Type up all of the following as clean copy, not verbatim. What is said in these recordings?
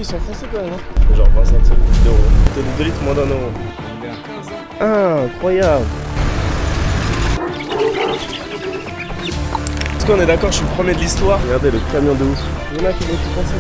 ils sont foncés quand même. Hein. Genre 20 centimes d'euros. 2 litres moins d'1 euro. On est à 15 ans. Ah, incroyable. Est-ce qu'on est d'accord, je suis le premier de l'histoire. Regardez le camion de ouf. Il y en a qui vont tout passer.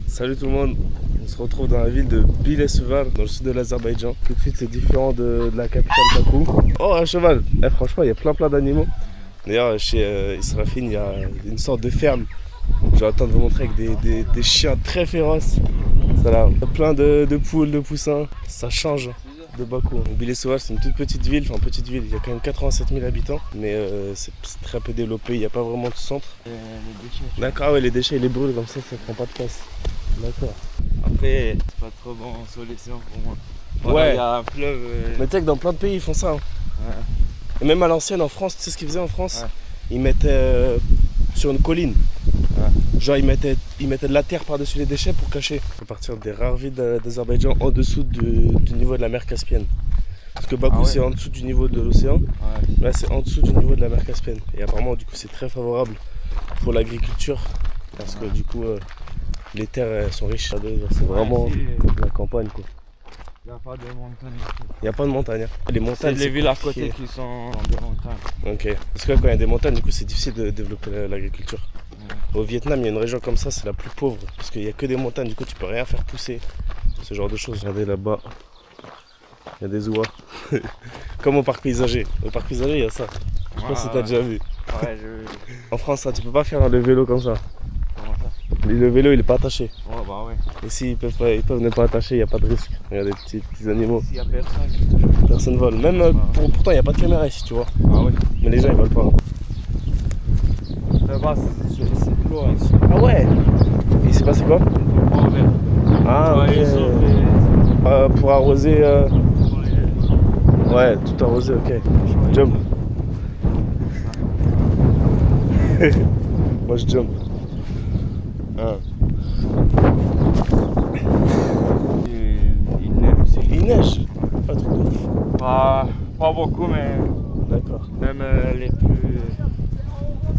Salut tout le monde, on se retrouve dans la ville de Bilesuvar, dans le sud de l'Azerbaïdjan. Tout de suite c'est différent de la capitale Bakou. Oh un cheval, franchement il y a plein d'animaux. D'ailleurs chez Israfine il y a une sorte de ferme. Je vais attendre de vous montrer avec des chiens très féroces. Ça là, plein de poules, de poussins, ça change de Bakou. Bilesuvar c'est une toute petite ville, il y a quand même 87 000 habitants, mais c'est très peu développé, il n'y a pas vraiment de centre. Les déchets. D'accord, ouais, les déchets ils les brûlent comme ça prend pas de place. D'accord. Après, c'est pas trop bon solution pour moi. Voilà, Ouais. Il y a un fleuve. Mais tu sais que dans plein de pays ils font ça. Hein. Ouais. Et même à l'ancienne en France, tu sais ce qu'ils faisaient en France? Ouais. Ils mettaient sur une colline. Ouais. Genre ils mettaient de la terre par-dessus les déchets pour cacher. À partir des rares villes d'Azerbaïdjan en dessous du niveau de la mer Caspienne. Parce que Bakou c'est en dessous du niveau de l'océan. Ouais. Là c'est en dessous du niveau de la mer Caspienne. Et apparemment du coup c'est très favorable pour l'agriculture. Parce que du coup les terres elles sont riches. C'est vraiment ici, la campagne quoi. Il n'y a pas de montagne. Il n'y a pas de montagne. Hein. Les montagnes, C'est les villes à côté compliqué. qui sont dans des montagnes. Ok. Parce que quand il y a des montagnes, du coup, c'est difficile de développer l'agriculture. Ouais. Au Vietnam, il y a une région comme ça, c'est la plus pauvre. Parce qu'il n'y a que des montagnes, du coup, tu peux rien faire pousser. Ce genre de choses. Regardez là-bas, il y a des oies. Comme au parc paysager. Au parc paysager, il y a ça. Je sais pas si t'as déjà vu. Ouais, En France, ça, tu peux pas faire le vélo comme ça. Comment ça? Le vélo, il est pas attaché. Ouais, bah ouais. Et s'ils peuvent ne pas attacher, il n'y a pas de risque. Regardez, petits animaux. S'il y a personne qui te... Personne vole. Même pourtant, il n'y a pas de caméra ici, tu vois. Ah ouais. Mais les gens, ils volent pas. Là-bas, c'est de l'eau ici. Ah ouais. Il s'est passé quoi? Ils ont pas ouvert. Ah, Ouais, ok. ils ouvrent Pour arroser. pour les... Ouais, tout arroser, ok. Jump. Moi je jump. Ah. Il neige aussi. Il neige. Pas trop de ouf. Pas beaucoup, mais D'accord. même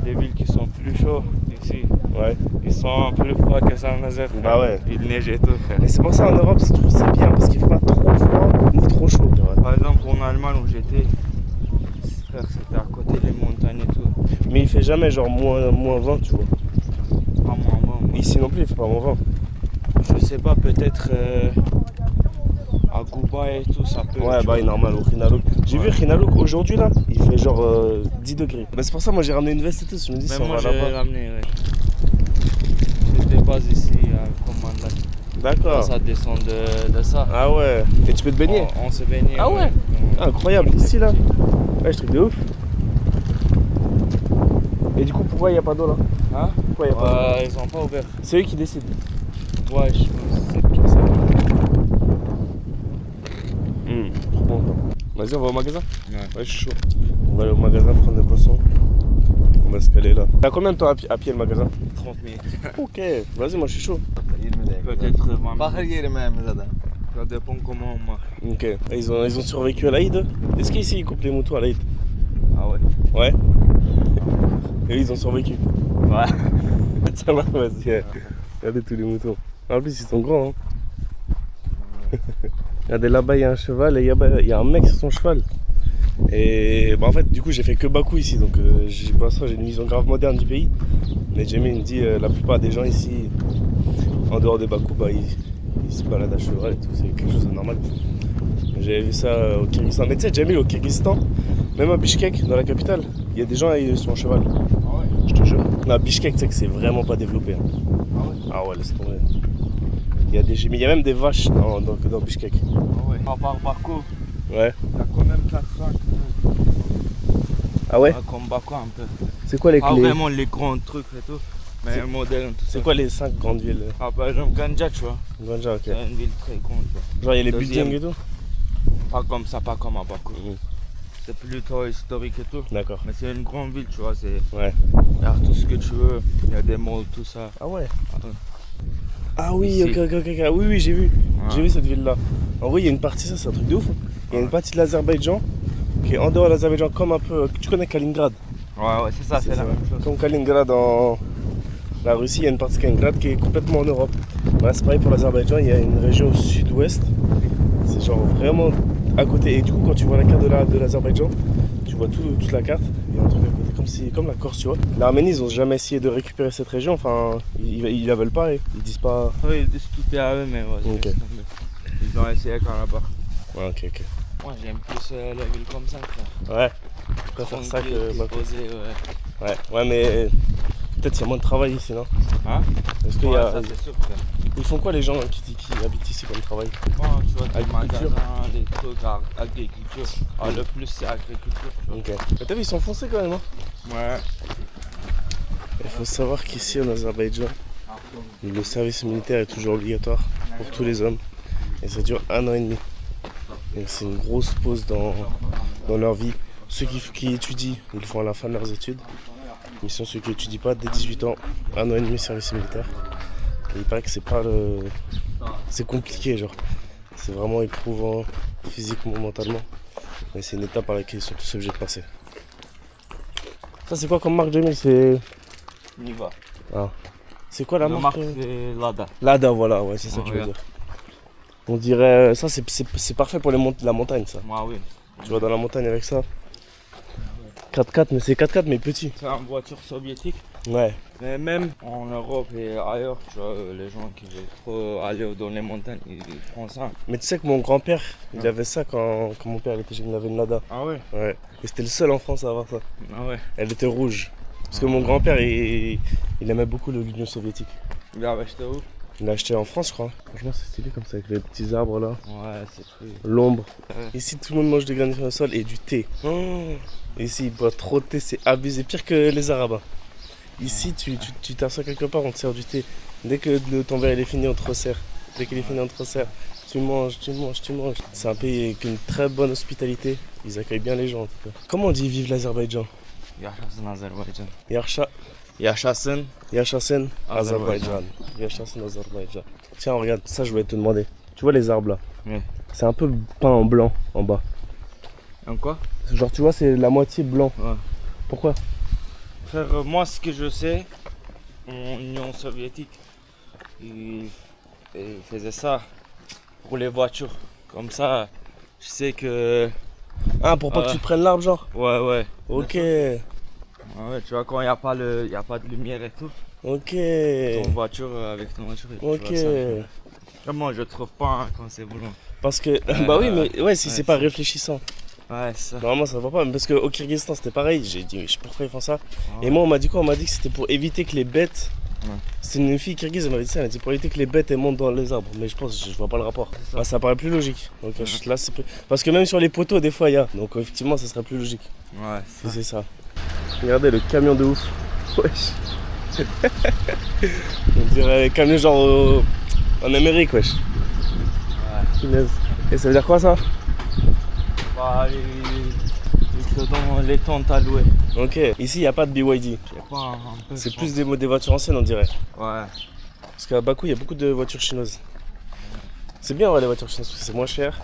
les villes qui sont plus chaudes ici, Ouais. ils sont plus froids que Saint-Nazaire. Bah ouais. Il neige et tout, frère. Mais c'est pour ça en Europe, je trouve que c'est bien parce qu'il fait pas trop froid ni trop chaud. Par exemple, en Allemagne où j'étais, frère, c'était à côté des montagnes et tout. Mais il fait jamais genre moins 20, tu vois. Pas moins bon. Ici non plus, il fait pas moins 20. Je sais pas, peut-être à Gouba et tout, ça peut. Ouais, tu bah vois. normal au Khinalouk. J'ai vu Khinalouk aujourd'hui là, il fait genre 10 degrés. Bah c'est pour ça moi j'ai ramené une veste et tout, je me dis si Même on moi va j'ai là-bas. ramené, ouais. J'ai des bases ici à Commandant. D'accord. Ça descend de ça. Ah ouais. Et tu peux te baigner? On se baignait. Ah ouais. Ah, incroyable, ici là. Ouais, je trouve de ouf. Et du coup, pourquoi il n'y a pas d'eau là? Hein? Pourquoi il n'y a pas d'eau? Ils ont pas ouvert. C'est eux qui décident. Ouais, je pense. Trop bon. Vas-y, on va au magasin? Ouais. Je suis chaud. On va aller au magasin prendre des poissons. On va se caler là. T'as combien de temps à pied le magasin? 30 minutes. Ok, vas-y, moi je suis chaud. Peut-être 20 Bahar minutes. yerim zaten. Ça dépend comment on marche. Ok. Et ils ont survécu à l'Aïd? Est-ce qu'ici ils coupent les moutons à l'Aïd? Ah ouais? Ouais. Et ils ont survécu. Ouais. Ça va, vas-y. Regardez tous les moutons. En plus, ils sont grands. Hein. Regardez là-bas, il y a un cheval et il y a un mec sur son cheval. Et bah, en fait, du coup, j'ai fait que Bakou ici. Donc, pour l'instant, j'ai une vision grave moderne du pays. Mais Jamie me dit la plupart des gens ici, en dehors de Bakou, bah, ils se baladent à cheval et tout. C'est quelque chose de normal. J'avais vu ça au Kyrgyzstan. Mais tu sais, Jamie, au Kyrgyzstan, même à Bishkek, dans la capitale, il y a des gens ils sont en cheval. Ah ouais? Je te jure. Non, à Bishkek, tu sais que c'est vraiment pas développé. Hein. Ah ouais? Ah ouais, laisse tomber. Mais il y a même des vaches dans Bishkek. Ah ouais. À part Bakou, Ouais. il y a quand même 4-5 Ah ouais? comme Bakou un peu. C'est quoi les Pas clés? vraiment les grands trucs et tout, mais un modèle tout ça. C'est quoi les 5 grandes villes? Ah, par exemple, Ganja, tu vois. Ganja, ok. C'est une ville très grande. Tu vois. Genre il y a les Deuxième. buildings et tout? Pas comme ça, pas comme à Bakou. Mhm. C'est plutôt historique et tout. D'accord. Mais c'est une grande ville, tu vois. Ouais. Il y a tout ce que tu veux. Il y a des malls, tout ça. Ah ouais? Ah ouais. Ah oui, Ici. ok. Oui, j'ai vu. Ouais. J'ai vu cette ville-là. En vrai, il y a une partie, ça c'est un truc de ouf. Il y a une Ouais. partie de l'Azerbaïdjan qui est en dehors de l'Azerbaïdjan, comme un peu. Tu connais Kaliningrad? Ouais, c'est ça, c'est la même chose. Comme Kaliningrad en la Russie, il y a une partie de Kaliningrad qui est complètement en Europe. Voilà, c'est pareil pour l'Azerbaïdjan, il y a une région au sud-ouest. C'est genre vraiment à côté. Et du coup, quand tu vois la carte de l'Azerbaïdjan, tu vois toute la carte. Il y a un truc à côté, comme la Corse, tu vois. L'Arménie, ils ont jamais essayé de récupérer cette région. Enfin, ils la veulent pas. Ils disent pas. Oui, ils disent tout est à eux, mais ouais. Ok. Ils ont essayé quand là-bas. Ouais, ok. Moi, j'aime plus la ville comme ça, frère. Ouais. Je préfère ça que Bakou. Posé, ouais. Ouais, mais peut-être qu'il y a moins de travail ici, non? Hein? Est-ce qu'il y Ouais, a... ça, c'est sûr, frère. Ils font quoi les gens qui habitent ici comme travail? Bon, tu vois, des Agriculture. magasins, des trucs, agriculture. Ah, le plus, c'est agriculture. Tu vois. Ok. Mais t'as vu, ils sont foncés quand même, hein? Ouais. Il faut savoir qu'ici en Azerbaïdjan, le service militaire est toujours obligatoire pour tous les hommes. Et ça dure 1 an et demi. Donc c'est une grosse pause dans leur vie. Ceux qui étudient, ils le font à la fin de leurs études. Mais sinon ceux qui n'étudient pas, dès 18 ans, 1 an et demi service militaire. Et il paraît que c'est pas le... C'est compliqué, genre. C'est vraiment éprouvant, physiquement, mentalement. Mais c'est une étape par laquelle ils sont tous obligés de passer. Ça c'est quoi comme marque, Jamil? C'est... Niva. Ah. C'est quoi la La marque? marque, c'est Lada. Lada, voilà, ouais, c'est ça Ouais, que tu veux regarde. dire. On dirait, ça c'est parfait pour la montagne, ça. Moi, oui. Tu vas dans la montagne avec ça. 4x4, mais c'est 4x4 mais petit. C'est une voiture soviétique. Ouais. Mais même en Europe et ailleurs, tu vois, les gens qui veulent trop aller dans les montagnes, ils font ça. Mais tu sais que mon grand-père, il avait ça quand mon père était jeune, il avait une Lada. Ah ouais? Ouais. Et c'était le seul en France à avoir ça. Ah ouais. Elle était rouge. Parce que mon grand-père, il aimait beaucoup l'Union soviétique. Il a acheté où? Il l'a acheté en France, je crois. Franchement, c'est stylé comme ça, avec les petits arbres là. Ouais, c'est truc. L'ombre. Ouais. Ici, tout le monde mange des graines sur le sol et du thé. Oh. Ici, ils boivent trop de thé, c'est abusé. Pire que les Arabes. Ici, tu t'assois quelque part, on te sert du thé. Dès que ton verre il est fini, on te resserre. Dès qu'il est fini, on te resserre. Tu manges. C'est un pays avec une très bonne hospitalité. Ils accueillent bien les gens en tout cas. Comment on dit vivre l'Azerbaïdjan? Yaşasın Azerbaycan. Yaşasın Azerbaïdjan. Azerbaïdjan. Yaşasın Azerbaïdjan. Tiens, regarde, ça je voulais te demander. Tu vois les arbres là? Oui. C'est un peu peint en blanc en bas. En quoi? Genre, tu vois, c'est la moitié blanc. Ouais. Pourquoi? Frère, moi, ce que je sais, en Union soviétique, ils faisaient ça pour les voitures. Comme ça, je sais que. Ah, pour pas que tu te prennes l'arbre, genre? Ouais. Ok, Ouais, tu vois, quand il n'y a pas de lumière et tout, ok, ton voiture, avec ton voiture, tu vois ok. ça. Vraiment, je trouve pas hein, quand c'est blanc. Parce que, bah oui, mais ouais, si ouais, c'est pas c'est- réfléchissant. Ouais, c'est ça. Normalement, ça va pas. Parce qu'au Kyrgyzstan, c'était pareil. J'ai dit, mais pourquoi ils font ça? Ouais. Et moi, on m'a dit quoi? On m'a dit que c'était pour éviter que les bêtes. Ouais. C'est une fille kirghize, elle m'avait dit ça. Elle a dit pour éviter que les bêtes elles montent dans les arbres. Mais je pense, je vois pas le rapport. C'est ça. Bah, ça paraît plus logique. Donc là, c'est plus... Parce que même sur les poteaux, des fois, il y a. Donc effectivement, ça serait plus logique. Ouais, Si c'est ça. Regardez le camion de ouf. Wesh. On dirait les camions genre en Amérique, wesh. Punaise. Et ça veut dire quoi ça? Bah, ils te donnent les tentes à louer. Ok. Ici, il n'y a pas de BYD. Je sais pas, un peu. C'est je plus des voitures anciennes, on dirait. pense. Ouais. Parce qu'à Bakou, il y a beaucoup de voitures chinoises. C'est bien, ouais, les voitures chinoises, parce que c'est moins cher.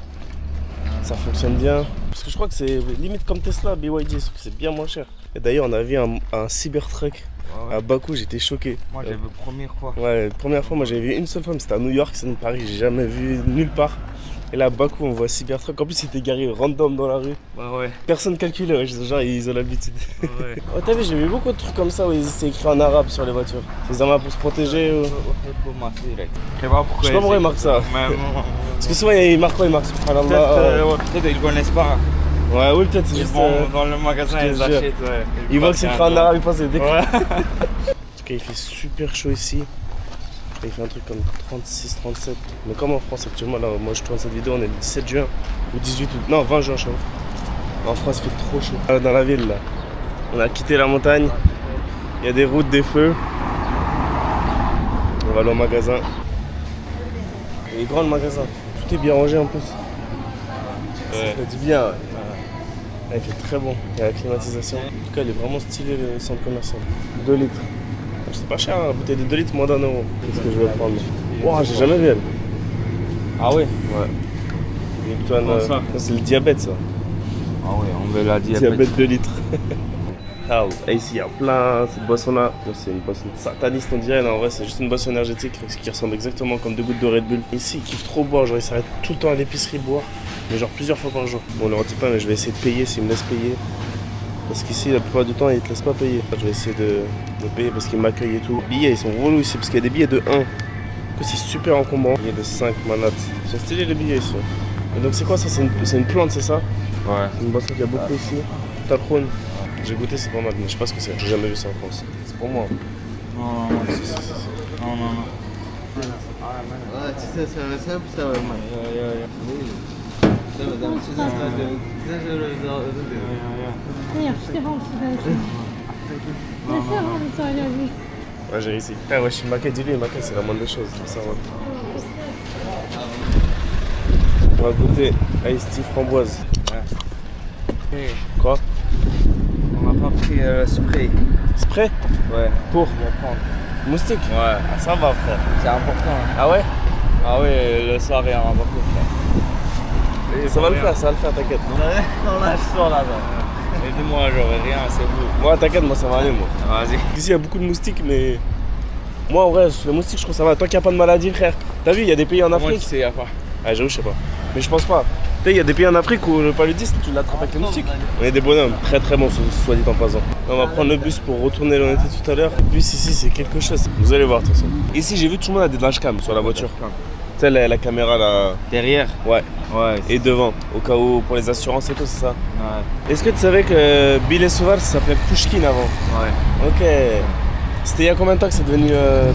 Ça fonctionne bien. Parce que je crois que c'est limite comme Tesla, BYD, sauf que c'est bien moins cher. Et d'ailleurs, on a vu un Cybertruck Ouais. à Bakou, j'étais choqué. Moi, j'ai vu la première fois. Ouais, la première fois, moi j'avais vu une seule fois, mais c'était à New York, c'est Paris, j'ai jamais vu nulle part. Et là, à Bakou, on voit Cybertruck. En plus, c'était garé random dans la rue. Ouais. Personne calculait, ouais, genre ils ont l'habitude. Ouais. Oh, t'as vu, j'ai vu beaucoup de trucs comme ça où c'est écrit en arabe sur les voitures. C'est armes pour se protéger ou... Je sais pas pourquoi. Je sais pas pourquoi ils marquent ça. Parce que souvent, ils marquent quoi? Ils marquent Subhanallah. Peut-être ils connaissent pas. Ouais, oui, peut-être c'est Ils juste. vont dans le magasin, je te ils jure. achètent. Ouais. Ils voient que c'est écrit en arabe, ils pensent que c'est des Ouais. En tout cas, il fait super chaud ici. Il fait un truc comme 36, 37. Mais comme en France actuellement, là, moi je tourne cette vidéo, on est le 17 juin ou 18 août. Non, 20 juin, je crois. En France, il fait trop chaud. Dans la ville, là, on a quitté la montagne. Il y a des routes, des feux. On va aller au magasin. Il est grand le magasin. Tout est bien rangé en plus. Ça fait du bien, ouais. Là, il fait très bon. Il y a la climatisation. En tout cas, il est vraiment stylé le centre commercial. 2 litres. C'est pas cher, hein, bouteille de 2 litres, moins d'1 euro. C'est ce que je vais prendre. Wow, j'ai jamais vu elle. Ah ouais? Ouais. Lipton, Comment ça c'est le diabète ça. Ah ouais, on veut la Diabète 2 litres. Ah, et ici il y a plein cette boisson là. C'est une boisson sataniste on dirait, mais en vrai c'est juste une boisson énergétique qui ressemble exactement comme 2 gouttes de Red Bull. Ici ils kiffent trop boire, genre ils s'arrêtent tout le temps à l'épicerie boire, mais genre plusieurs fois par jour. Bon on leur dit pas mais je vais essayer de payer s'ils me laissent payer. Parce qu'ici la plupart du temps ils te laissent pas payer. Je vais essayer de payer parce qu'ils m'accueillent et tout. Les billets ils sont relous ici parce qu'il y a des billets de 1. C'est super encombrant. Il y a de 5 manates. Ils sont stylés les billets ici. Et donc c'est quoi ça? C'est une plante c'est ça? Ouais. C'est une boisson qu'il y a beaucoup ici. Talcron. J'ai goûté, c'est pas mal, mais je sais pas ce que c'est. J'ai jamais vu ça en France. C'est pour moi. Non. Ouais, tu sais, c'est un simple, ça va mal. Ja, işte hamsi Nasıl hamsi öyle? Ouais, j'ai réussi. Ah ouais, je suis maquet, dis-lui, maquet, c'est la moindre des choses. Ça va. On va goûter Ice Tea framboise. Quoi? On n'a pas pris spray. Spray? Ouais. Pour? On va prendre. Moustique? Ouais. Ah, ça va, frère. C'est important. Hein. Ah ouais? Ah ouais, le soir il y a un beaucoup frère. Ça va le faire, t'inquiète. On a le soir là-bas. Aide-moi, j'aurais rien, c'est vous. Moi, t'inquiète, moi ça va aller, moi. Vas-y. Ici, il y a beaucoup de moustiques, mais. Moi, en vrai, les moustiques, je trouve que ça va. Tant qu'il n'y a pas de maladie, frère. T'as vu, il y a des pays en Moi, tu Afrique. sais, y a pas. Ah, j'avoue, je sais pas. Mais je pense pas. Tu sais, il y a des pays en Afrique où le paludisme, tu l'attrapes avec les moustiques. On est des bonhommes, très très bons, soit dit en passant. On va prendre le bus pour retourner là où on était tout à l'heure. Le bus ici, c'est quelque chose. Vous allez voir, de toute façon. Ici, j'ai vu tout le monde a des dashcams sur la voiture. Tu sais, la caméra là. Derrière. Ouais. Ouais. Et devant, au cas où, pour les assurances et tout, c'est ça. Ouais. Est-ce que tu savais que Bilesuvar, ça s'appelait Pushkin avant? Ouais. Ok. C'était il y a combien de temps que c'est devenu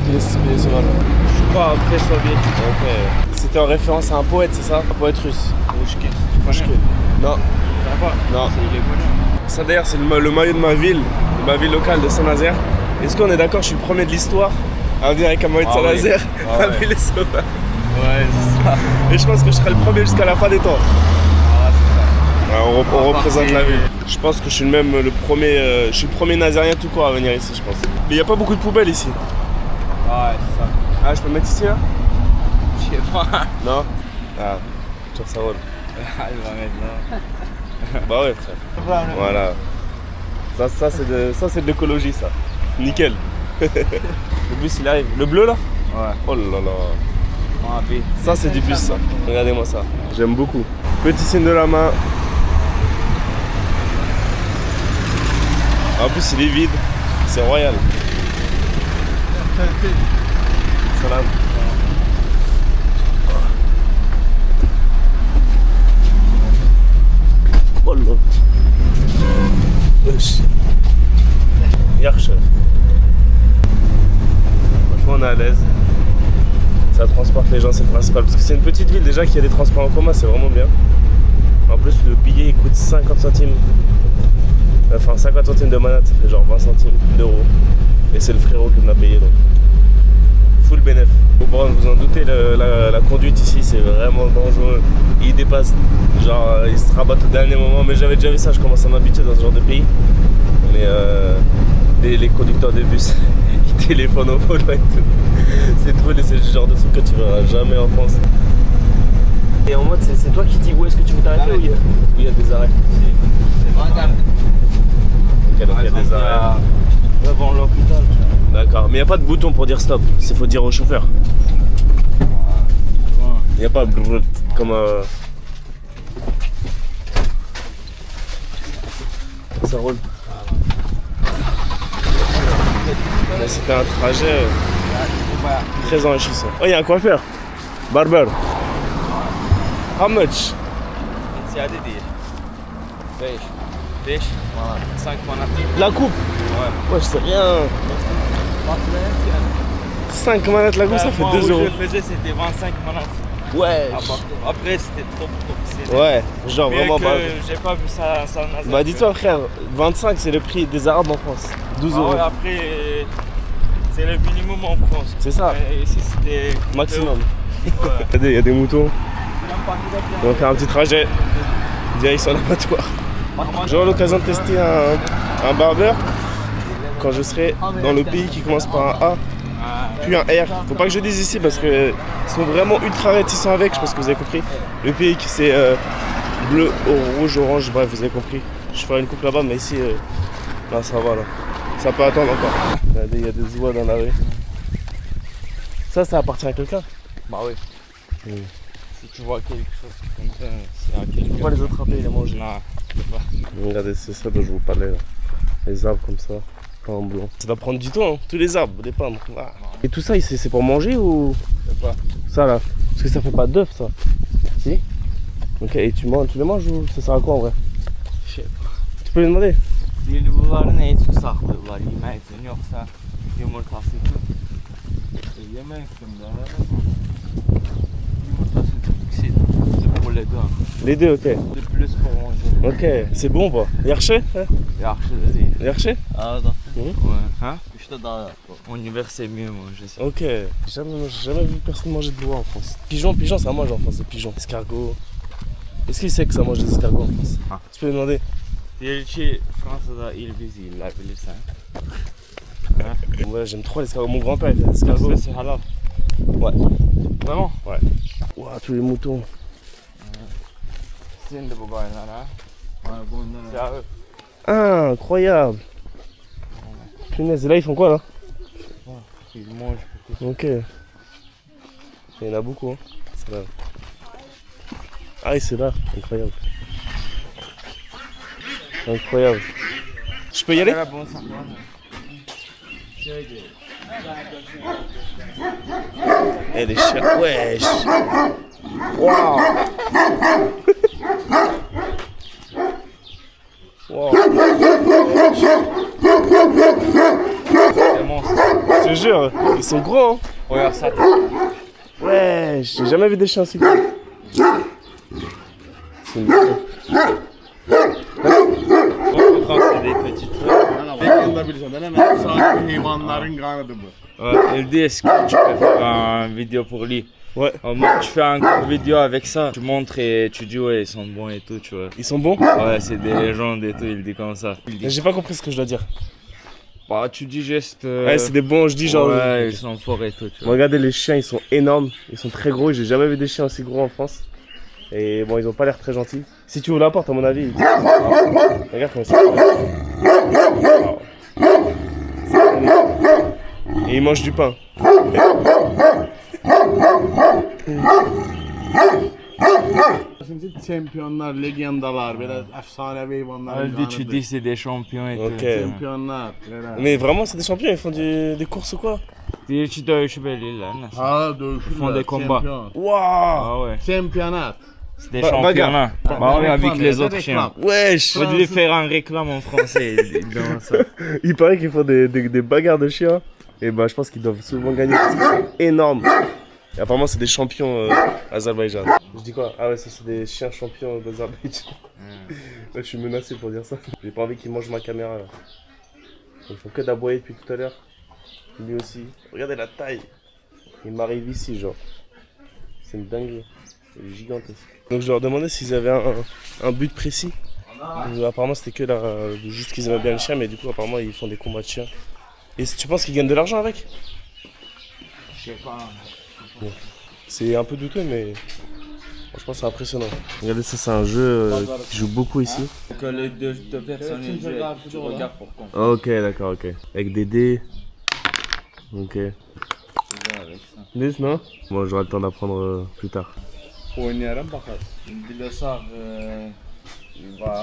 Bilesuvar? Je crois après soviétique. Ok. C'était en référence à un poète, c'est ça? Un poète russe. Pushkin. Pushkin. Non. Non. Il est connu. Ça d'ailleurs c'est le maillot de ma ville locale de Saint-Nazaire. Est-ce qu'on est d'accord, je suis le premier de l'histoire à venir avec un maillot de Ah Saint-Nazaire oui. à Bilesuvar. Ouais, c'est ça. Et je pense que je serai le premier jusqu'à la fin des temps. Ah, c'est ça. Ouais, on représente la ville. Je pense que je suis même le premier, je suis le premier Nazérien tout court à venir ici, je pense. Mais il n'y a pas beaucoup de poubelles ici. Ouais, c'est ça. Ah, je peux me mettre ici là? Je sais pas. Non? Ah, sur ça roule. Il va mettre là. Bah ouais frère. Voilà. Ça c'est de l'écologie ça. Nickel. Le bus il arrive. Le bleu là? Ouais. Oh là là. Ouais, Ça c'est du bus ça. Regardez-moi ça. J'aime beaucoup. Petit signe de la main. En plus il est vide. C'est royal. Salam. Oh là. Wesh. Yarche. Franchement on est à l'aise. Ça transporte les gens, c'est le principal. Parce que c'est une petite ville déjà qui a des transports en commun, c'est vraiment bien. En plus le billet il coûte 50 centimes. Enfin 50 centimes de manate, ça fait genre 20 centimes d'euros. Et c'est le frérot qui me l'a payé donc. Full bénéf. Bon, vous en doutez, la conduite ici c'est vraiment dangereux. Il dépasse, genre il se rabatte au dernier moment, mais j'avais déjà vu ça, je commence à m'habituer dans ce genre de pays. Mais les conducteurs de bus, ils téléphonent au volant et tout. C'est trop, c'est le genre de truc que tu verras jamais en France. Et en mode, c'est toi qui dis où est-ce que tu veux t'arrêter ou il y a des arrêts? Ok, donc il y a des arrêts. Devant l'hôpital. D'accord, mais il n'y a pas de bouton pour dire stop, il faut dire au chauffeur. Il n'y a pas brrrt, comme ça roule. Là, c'était un trajet très enrichissant. Oh, il y a un coiffeur. Barber. How much? C'est à dédier. Pêche. Voilà. 5 manatiques. La coupe? Ouais. Ouais, je sais rien. 5 manettes la coupe, ça fait 2 euros. Ce que je faisais, c'était 25 manatiques. Ouais. Après, c'était trop. Ouais, genre bien vraiment que pas. j'ai pas vu ça en Nazareth. Bah dis-toi frère, 25 c'est le prix des Arabes en France. 12 euros. Ouais, après, c'est le minimum en France. C'est ça. Et ici, c'était Maximum. Ouais. Regardez, il y a des moutons. On va faire un petit trajet direction l'abattoir. J'aurai l'occasion de tester un barber quand je serai dans le pays qui commence par un A puis un R. Faut pas que je dise ici parce que ils sont vraiment ultra réticents avec, je pense que vous avez compris. Le pays qui c'est bleu, rouge, orange, bref, vous avez compris. Je ferai une coupe là-bas, mais ici, là, ça va, là. Ça peut attendre encore. Regardez, il y a des oies dans la rue. Ça appartient à quelqu'un? Bah oui. Mm. Si tu vois quelque chose comme ça, c'est à Faut quelqu'un. pas les attraper et les manger. Non, je peux pas. Regardez, c'est ça dont je vous parlais, là. Les arbres comme ça, pas en blanc. Ça doit prendre du temps, hein. Tous les arbres, les peindre. Ah. Et tout ça, c'est pour manger ou? Je sais pas. Ça, là. Parce que ça fait pas d'œuf, ça. Si? Ok, et tu les manges ou ça sert à quoi en vrai? Je sais pas. Tu peux lui demander? Bunların eti saklıyorlar, yemek için yoksa yumurtası için. Yemek için de yumurtası için c'est pour les deux. Les deux, ok. De plus pour manger. Ok, c'est bon pas? Yaxşı? Hein? Yaxşı da değil. Yaxşı? Aa da. Ouais. Hein? İşte daha. En hiver c'est mieux manger ça. Ok. J'ai jamais vu personne manger de l'oie en France. Pigeon, ça mange en France, les pigeons. Escargot. Est-ce qu'il sait que ça mange des escargots en France? Ah. Tu peux lui demander? Diğer ki Fransa'da ilbiz yiyirler bilirsen. Ouais, j'aime trop l'escargot. Mon grand-père il fait des escargots. Escargot c'est halal. Ouais. Vraiment? Ouah, tous les moutons. Senin de bu baylar ha? Ha bunlar. Ya eux. Ah, incroyable. Punaise, et là ils font quoi là? Ils mangent. Ok. Il y en a beaucoup. Hein. C'est là. Ah, et c'est là. Incroyable. Incroyable. Je peux y aller? Bon ça. Eh les chiens. Wesh. Waouh. Wow. Des monstres. Je te jure, ils sont gros. Hein. Regarde ça. Ouais, j'ai jamais vu des chiens aussi gros. C'est une dingue. Quand c'est des petites fleurs. Bekir'de bilirsen de ne? Sakin hayvanların kanıdır bu. Ouais, il dit est-ce que tu peux faire une vidéo pour lui? Ouais. Moi, tu fais une vidéo avec ça, tu montres et tu dis ouais ils sont bons et tout, tu vois. Ils sont bons? Ouais, c'est des légendes et tout, il dit comme ça. Il Mais dit, j'ai pas compris ce que je dois dire. bah tu dis juste... Ouais, c'est des bons, je dis genre... Ouais, ils sont forts et tout, tu vois. Regardez les chiens, ils sont énormes, ils sont très gros, j'ai jamais vu des chiens aussi gros en France. Et bon, ils ont pas l'air très gentils. Si tu ouvres la porte, à mon avis, regarde comment ça. Et ils mangent du pain. Çempiyonlar, legendalar, böyle efsanevi hayvanların Il dit, tu kanıdır. dis c'est des champions et Ok. tout. Çempiyonlar. böyle. Mais vraiment, c'est des champions, ils font des courses ou quoi? Diğer ki dövüşü belirler nasıl? Ha dövüşürler. Font des combats. Çempiyon. Waouh. Ah ouais, Çempiyonat. c'est des Bah, championnats. Bah ouais, avec Réclame, les des autres chiens. réclames. Wesh. Faut lui faire un réclame en français, il demande ça. Il paraît qu'ils font des bagarres de chiens. Et bah, je pense qu'ils doivent souvent gagner parce qu'ils sont énormes. Et apparemment, c'est des champions Azerbaïdjan. Je dis quoi? Ah ouais, ça, c'est des chiens champions d'Azerbaïdjan. Là, je suis menacé pour dire ça. J'ai pas envie qu'ils mangent ma caméra là. Ils font que d'aboyer depuis tout à l'heure. Lui aussi. Regardez la taille. Il m'arrive ici, genre. C'est une dinguerie. C'est gigantesque. Donc, je leur demandais s'ils avaient un but précis. Apparemment, c'était que là, juste qu'ils aimaient bien le chien, mais du coup, apparemment, ils font des combats de chiens. Et tu penses qu'ils gagnent de l'argent avec? Je sais pas. C'est un peu douteux, mais franchement, c'est impressionnant. Regardez, ça, c'est un jeu qui joue beaucoup ici. Que les deux personnes ils jouent, tu regardes pour qu'on Ok, d'accord, ok. Avec des dés. Ok. joue avec ça. 10, non? Bon, j'aurai le temps d'apprendre plus tard. Oynayalım bakalım. Bilosar,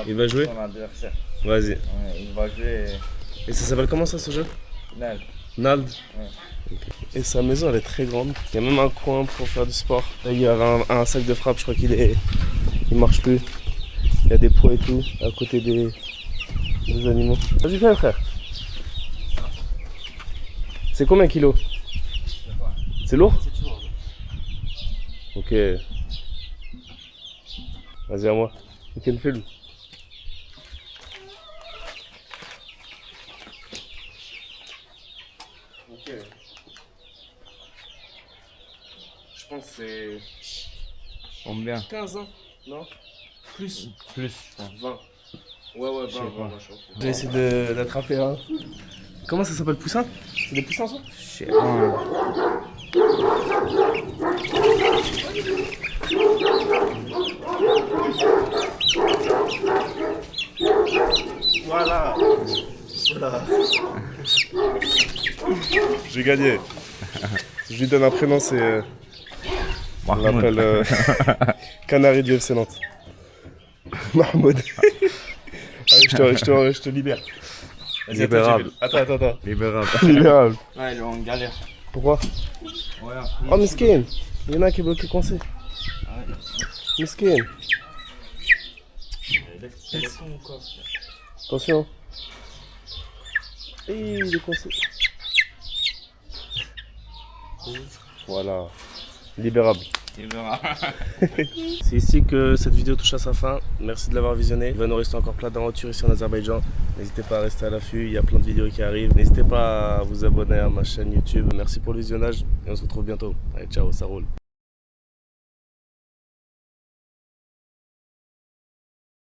Il va jouer? son adversaire. Vas-y. Ouais, il va jouer Et ça s'appelle comment ça, ce jeu? Nel. Nald. Ouais. Ok. Et sa maison, elle est très grande. Il y a même un coin pour faire du sport. Là, il y a un sac de frappe, je crois il marche plus. Il y a des poids et tout à côté des animaux. Vas-y, fais, frère. C'est combien kilos? C'est lourd? Ok. Vas-y, à moi. You can film. Ok. Je pense que c'est Combien? 15 ans, non? Plus. Plus, je pense. 20. Ouais, 20, Je sais pas. J'ai essayé d'attraper un. Comment ça s'appelle, poussin? C'est des poussins, ça? Je sais pas. Voilà. Voilà. J'ai gagné. Si je lui donne un prénom, c'est... on l'appelle Canary du FC Nantes. Mahmoud. Allez, je te libère. Vas-y, Libérable. Attends. Libérable. Libérable. Ouais, il est en galère. Pourquoi? Ouais, Oh, Miskin. Il y en a qui est bloqué coincé. Miskin. Attention. Et il est coincé. Voilà. Libérable. il verra. C'est ici que cette vidéo touche à sa fin. Merci de l'avoir visionné. Il va nous rester encore plein d'aventures ici en Azerbaïdjan. N'hésitez pas à rester à l'affût, il y a plein de vidéos qui arrivent. N'hésitez pas à vous abonner à ma chaîne YouTube. Merci pour le visionnage et on se retrouve bientôt. Allez, ciao, ça roule.